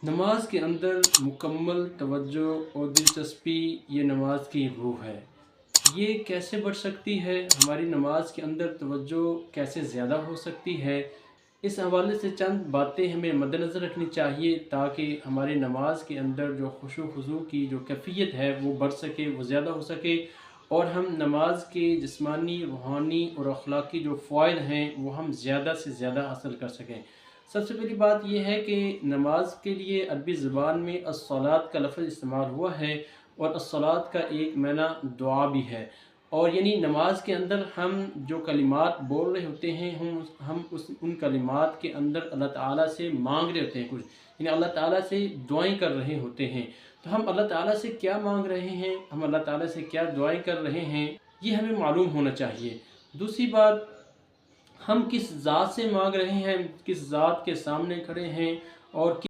नमाज के अंदर मुकम्मल तवज्जो और दिलचस्पी ये नमाज की रूह है। ये कैसे बढ़ सकती है? हमारी नमाज के अंदर तवज्जो कैसे ज़्यादा हो सकती है? इस हवाले से चंद बातें हमें मद्देनज़र रखनी चाहिए ताकि हमारी नमाज के अंदर जो खुशू खुज़ू की जो कैफ़ियत है वो बढ़ सके, वो ज़्यादा हो सके और हम नमाज के जिस्मानी, रूहानी और अखलाकी जो फ़वाइद हैं वो हम ज़्यादा से ज़्यादा हासिल कर सकें। सबसे पहली बात यह है कि नमाज के लिए अरबी ज़ुबान में अस्सलात का लफ्ज़ इस्तेमाल हुआ है और अस्सलात का एक माना दुआ भी है। और यानी नमाज के अंदर हम जो कलिमात बोल रहे होते हैं हम उस उन कलिमात के अंदर अल्लाह ताला से मांग रहे होते हैं कुछ, यानी अल्लाह ताला से दुआएं कर रहे होते हैं। तो हम अल्लाह ताला से क्या मांग रहे हैं, हम अल्लाह ताला से क्या दुआएं कर रहे हैं, ये हमें मालूम होना चाहिए। दूसरी बात, हम किस ज़ात से मांग रहे हैं, किस ज़ात के सामने खड़े हैं और